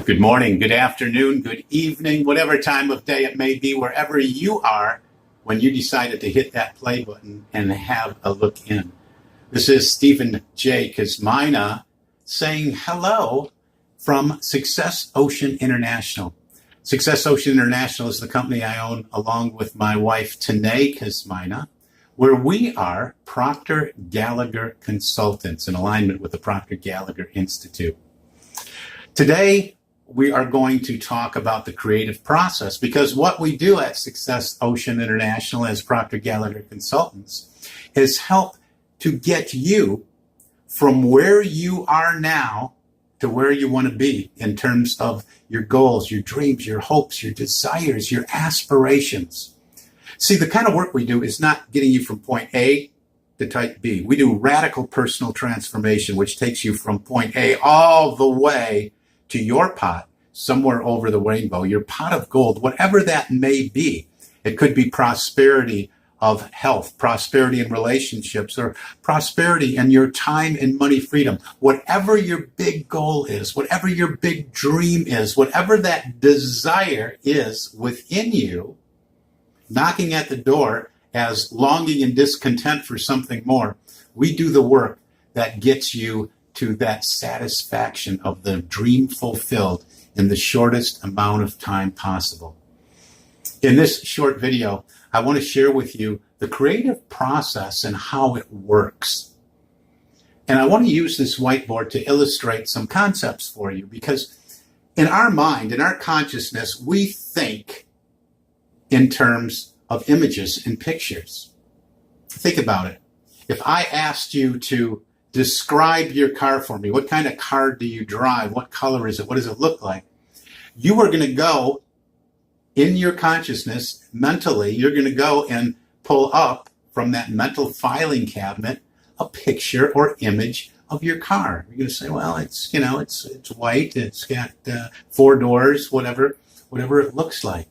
Good morning, good afternoon, good evening, whatever time of day it may be, wherever you are when you decided to hit that play button and have a look in. This is Stephen J. Kosmina saying hello from Success Ocean International. Success Ocean International is the company I own along with my wife, Tanae Kosmina, where we are Proctor Gallagher consultants in alignment with the Proctor Gallagher Institute. Today, we are going to talk about the creative process, because what we do at Success Ocean International as Proctor Gallagher consultants is help to get you from where you are now to where you want to be in terms of your goals, your dreams, your hopes, your desires, your aspirations. See, the kind of work we do is not getting you from point A to type B. We do radical personal transformation, which takes you from point A all the way to your pot, somewhere over the rainbow, your pot of gold, whatever that may be. It could be prosperity of health, prosperity in relationships, or prosperity in your time and money freedom. Whatever your big goal is, whatever your big dream is, whatever that desire is within you, knocking at the door as longing and discontent for something more, we do the work that gets you to that satisfaction of the dream fulfilled in the shortest amount of time possible. In this short video, I want to share with you the creative process and how it works. And I want to use this whiteboard to illustrate some concepts for you, because in our mind, in our consciousness, we think in terms of images and pictures. Think about it. If I asked you to describe your car for me, what kind of car do you drive? What color is it? What does it look like? You are going to go in your consciousness, mentally, you're going to go and pull up from that mental filing cabinet a picture or image of your car. You're going to say, well, it's white, it's got 4 doors, whatever it looks like.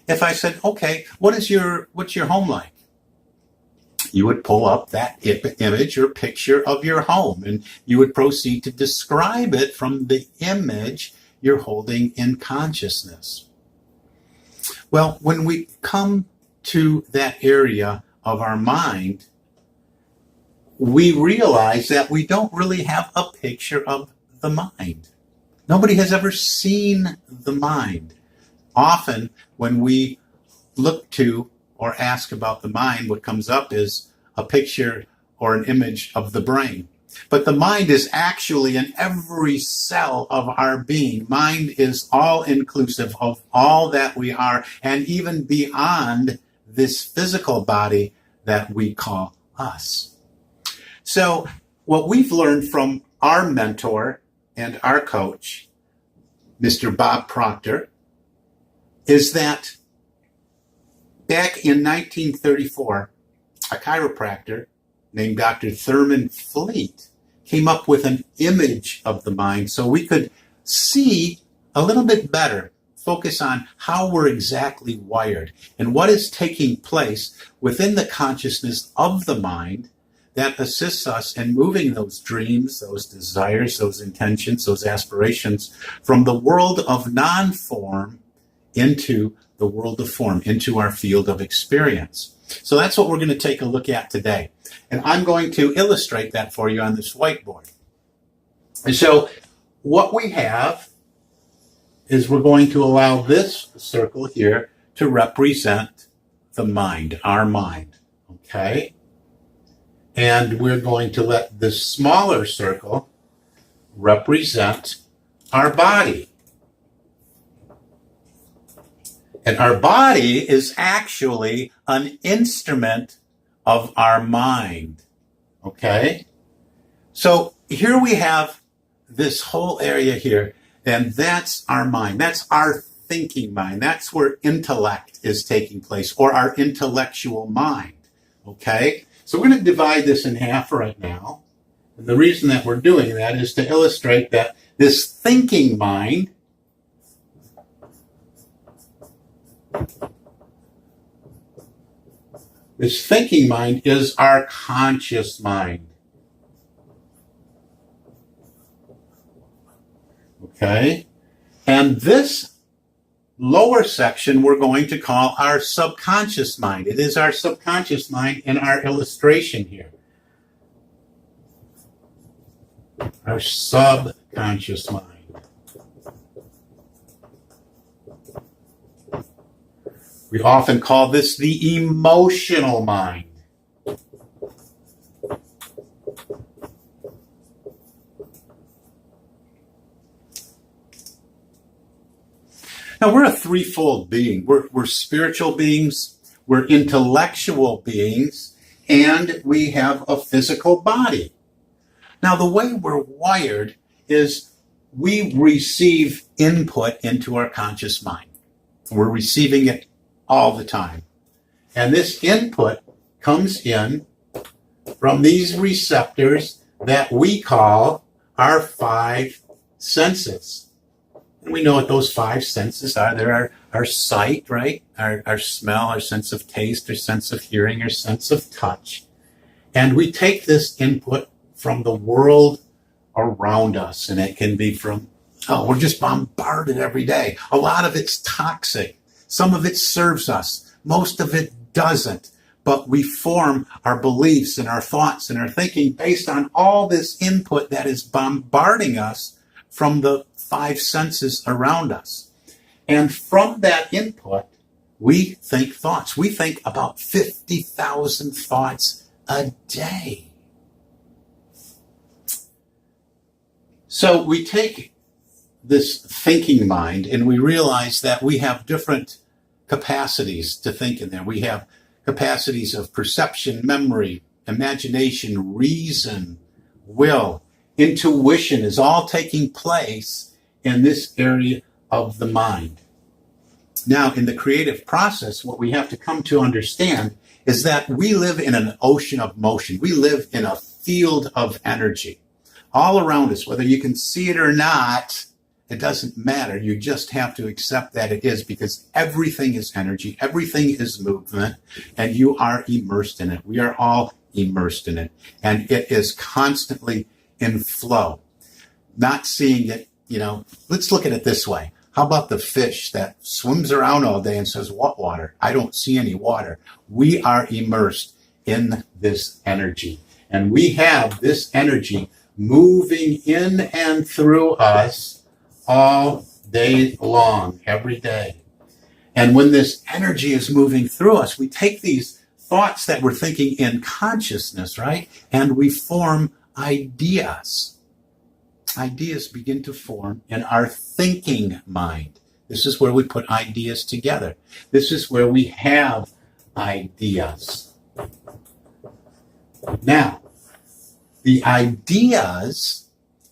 If I said, okay, what's your home like? You would pull up that image or picture of your home, and you would proceed to describe it from the image you're holding in consciousness. Well, when we come to that area of our mind, we realize that we don't really have a picture of the mind. Nobody has ever seen the mind. Often, when we look to or ask about the mind, what comes up is a picture or an image of the brain. But the mind is actually in every cell of our being. Mind is all inclusive of all that we are, and even beyond this physical body that we call us. So what we've learned from our mentor and our coach, Mr. Bob Proctor, is that back in 1934, a chiropractor named Dr. Thurman Fleet came up with an image of the mind so we could see a little bit better, focus on how we're exactly wired and what is taking place within the consciousness of the mind that assists us in moving those dreams, those desires, those intentions, those aspirations from the world of non-form into the world of form, into our field of experience. So that's what we're going to take a look at today. And I'm going to illustrate that for you on this whiteboard. And so what we have is we're going to allow this circle here to represent the mind, our mind. Okay? And we're going to let this smaller circle represent our body. And our body is actually an instrument of our mind. Okay? So here we have this whole area here, and that's our mind. That's our thinking mind. That's where intellect is taking place, or our intellectual mind. Okay? So we're going to divide this in half right now. And the reason that we're doing that is to illustrate that this thinking mind is our conscious mind. Okay? And this lower section we're going to call our subconscious mind. It is our subconscious mind in our illustration here. Our subconscious mind. We often call this the emotional mind. Now, we're a threefold being. We're spiritual beings, we're intellectual beings, and we have a physical body. Now, the way we're wired is we receive input into our conscious mind. We're receiving it all the time. And this input comes in from these receptors that we call our five senses. And we know what those five senses are. They're our sight, right? Our smell, our sense of taste, our sense of hearing, our sense of touch. And we take this input from the world around us. And it can be from, we're just bombarded every day. A lot of it's toxic. Some of it serves us. Most of it doesn't. But we form our beliefs and our thoughts and our thinking based on all this input that is bombarding us from the five senses around us. And from that input, we think thoughts. We think about 50,000 thoughts a day. So we take this thinking mind and we realize that we have different capacities to think in there. We have capacities of perception, memory, imagination, reason, will, intuition is all taking place in this area of the mind. Now, in the creative process, what we have to come to understand is that we live in an ocean of motion. We live in a field of energy all around us. Whether you can see it or not, it doesn't matter. You just have to accept that it is, because everything is energy, everything is movement, and you are immersed in it. We are all immersed in it, and it is constantly in flow. Not seeing it, let's look at it this way. How about the fish that swims around all day and says, "What water? I don't see any water." We are immersed in this energy, and we have this energy moving in and through us all day long, every day. And when this energy is moving through us, we take these thoughts that we're thinking in consciousness, right? And we form ideas. Ideas begin to form in our thinking mind. This is where we put ideas together. This is where we have ideas. Now, the ideas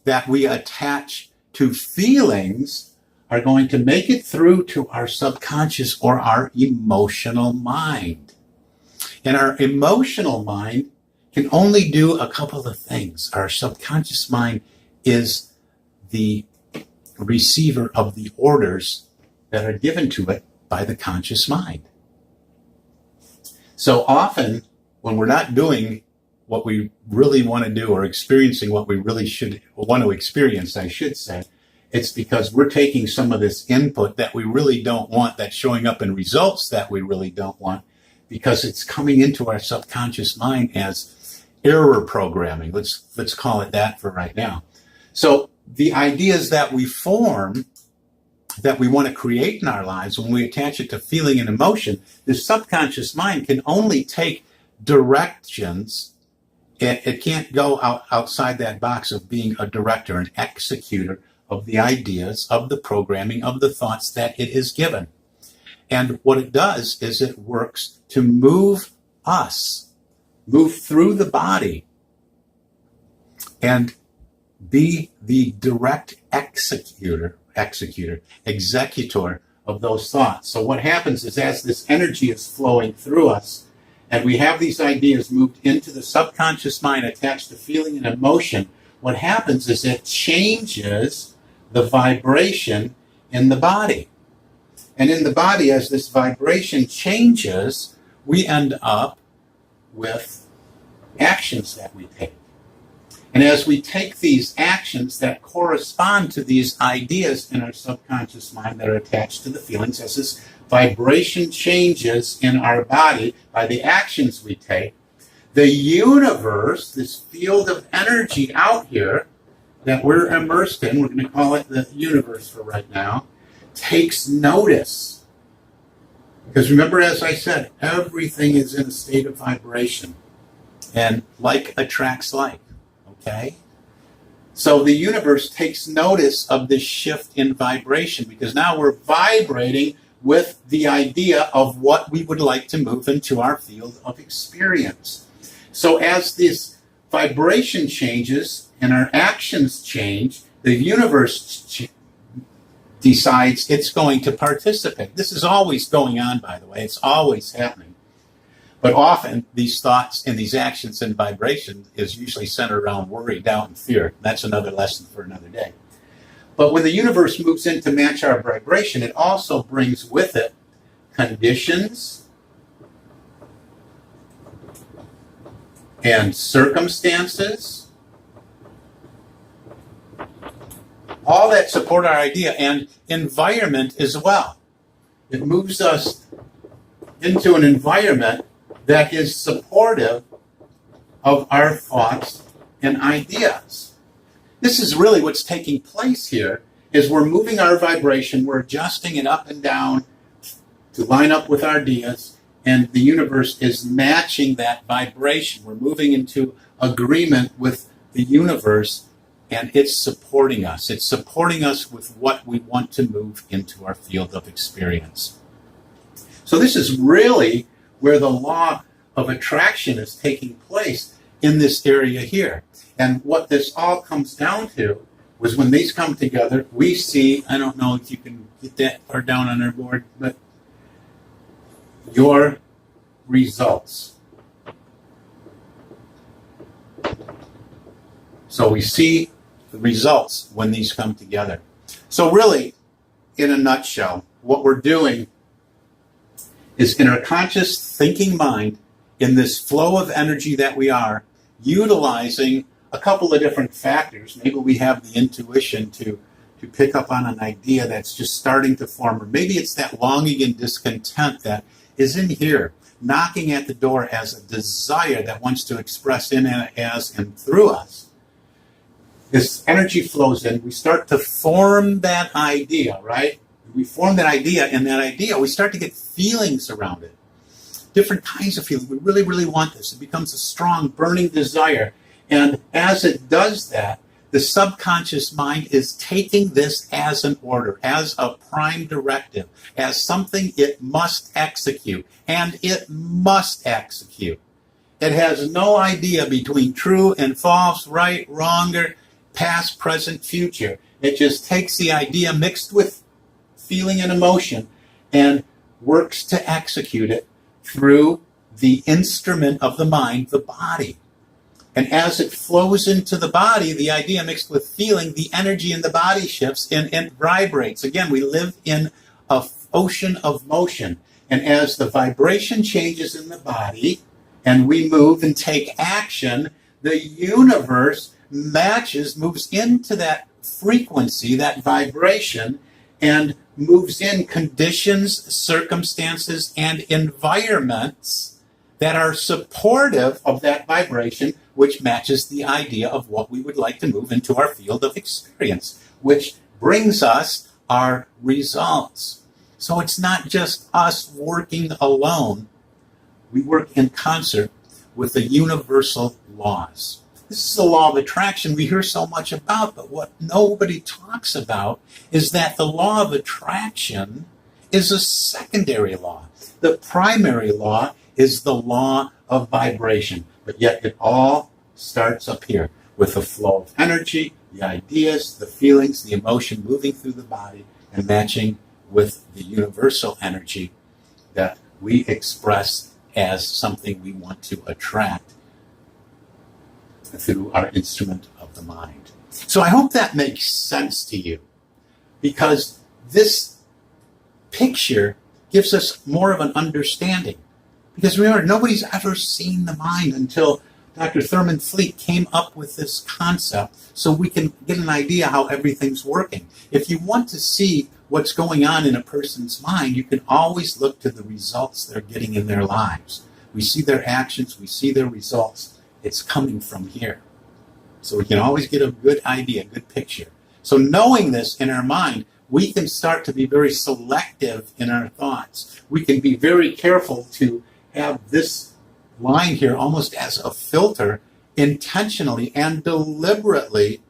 that we attach to feelings are going to make it through to our subconscious or our emotional mind. And our emotional mind can only do a couple of things. Our subconscious mind is the receiver of the orders that are given to it by the conscious mind. So often, when we're not doing what we really want to do, or experiencing what we really should want to experience, I should say, it's because we're taking some of this input that we really don't want, that's showing up in results that we really don't want, because it's coming into our subconscious mind as error programming. Let's call it that for right now. So the ideas that we form, that we want to create in our lives, when we attach it to feeling and emotion, the subconscious mind can only take directions. It can't go outside that box of being a director, an executor of the ideas, of the programming, of the thoughts that it is given. And what it does is it works to move us, move through the body, and be the direct executor of those thoughts. So what happens is, as this energy is flowing through us, and we have these ideas moved into the subconscious mind attached to feeling and emotion, what happens is it changes the vibration in the body. And in the body, as this vibration changes, we end up with actions that we take. And as we take these actions that correspond to these ideas in our subconscious mind that are attached to the feelings, as this vibration changes in our body by the actions we take, the universe, this field of energy out here that we're immersed in, we're going to call it the universe for right now, takes notice. Because remember, as I said, everything is in a state of vibration. And like attracts like. Okay? So the universe takes notice of this shift in vibration because now we're vibrating with the idea of what we would like to move into our field of experience. So as this vibration changes and our actions change, the universe decides it's going to participate. This is always going on, by the way. It's always happening. But often these thoughts and these actions and vibration is usually centered around worry, doubt, and fear. That's another lesson for another day. But when the universe moves in to match our vibration, it also brings with it conditions and circumstances, all that support our idea, and environment as well. It moves us into an environment that is supportive of our thoughts and ideas. This is really what's taking place here, is we're moving our vibration, we're adjusting it up and down to line up with our ideas, and the universe is matching that vibration. We're moving into agreement with the universe, and it's supporting us. It's supporting us with what we want to move into our field of experience. So this is really where the law of attraction is taking place in this area here. And what this all comes down to was when these come together, we see, I don't know if you can get that part down on our board, but your results. So we see the results when these come together. So really, in a nutshell, what we're doing is in our conscious thinking mind, in this flow of energy that we are, utilizing a couple of different factors. Maybe we have the intuition to pick up on an idea that's just starting to form, or maybe it's that longing and discontent that is in here, knocking at the door as a desire that wants to express in and as and through us. This energy flows in, we start to form that idea, right? We form that idea, and that idea, we start to get feelings around it. Different kinds of feelings. We really, really want this. It becomes a strong, burning desire. And as it does that, the subconscious mind is taking this as an order, as a prime directive, as something it must execute. And it must execute. It has no idea between true and false, right, wrong, or past, present, future. It just takes the idea mixed with feeling and emotion and works to execute it through the instrument of the mind, the body. And as it flows into the body, the idea mixed with feeling, the energy in the body shifts and vibrates. Again, we live in an ocean of motion. And as the vibration changes in the body and we move and take action, the universe moves into that frequency, that vibration, and moves in conditions, circumstances, and environments that are supportive of that vibration, which matches the idea of what we would like to move into our field of experience, which brings us our results. So it's not just us working alone. We work in concert with the universal laws. This is the law of attraction we hear so much about, but what nobody talks about is that the law of attraction is a secondary law. The primary law is the law of vibration, but yet it all starts up here with the flow of energy, the ideas, the feelings, the emotion moving through the body and matching with the universal energy that we express as something we want to attract through our instrument of the mind. So I hope that makes sense to you, because this picture gives us more of an understanding. Because remember, nobody's ever seen the mind until Dr. Thurman Fleet came up with this concept so we can get an idea how everything's working. If you want to see what's going on in a person's mind, you can always look to the results they're getting in their lives. We see their actions, we see their results. It's coming from here. So we can always get a good idea, a good picture. So knowing this in our mind, we can start to be very selective in our thoughts. We can be very careful to have this line here almost as a filter, intentionally and deliberately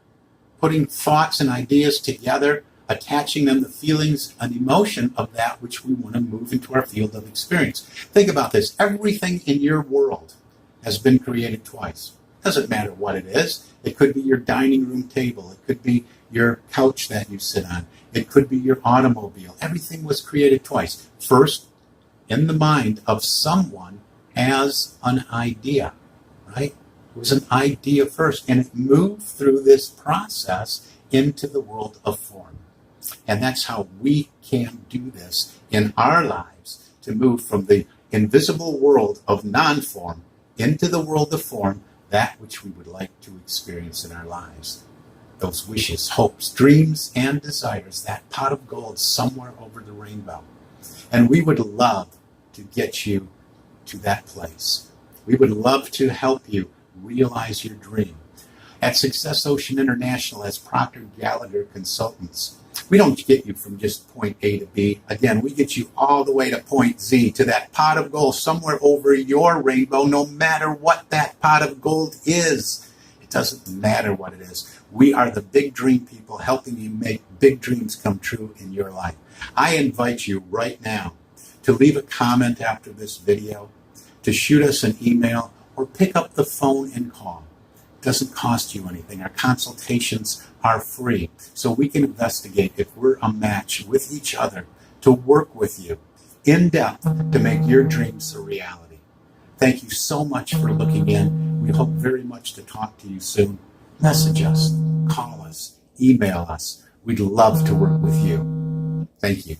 putting thoughts and ideas together, attaching them to feelings and emotion of that which we want to move into our field of experience. Think about this. Everything in your world has been created twice. Doesn't matter what it is. It could be your dining room table. It could be your couch that you sit on. It could be your automobile. Everything was created twice. First, in the mind of someone as an idea, right? It was an idea first, and it moved through this process into the world of form. And that's how we can do this in our lives, to move from the invisible world of non-form into the world of form, that which we would like to experience in our lives. Those wishes, hopes, dreams, and desires, that pot of gold somewhere over the rainbow. And we would love to get you to that place. We would love to help you realize your dream. At Success Ocean International, as Procter Gallagher Consultants, we don't get you from just point A to B. Again, we get you all the way to point Z, to that pot of gold somewhere over your rainbow, no matter what that pot of gold is. It doesn't matter what it is. We are the big dream people helping you make big dreams come true in your life. I invite you right now to leave a comment after this video, to shoot us an email, or pick up the phone and call. It doesn't cost you anything. Our consultations are free, so we can investigate if we're a match with each other to work with you in depth to make your dreams a reality. Thank you so much for looking in. We hope very much to talk to you soon. Message us, call us, email us. We'd love to work with you. Thank you.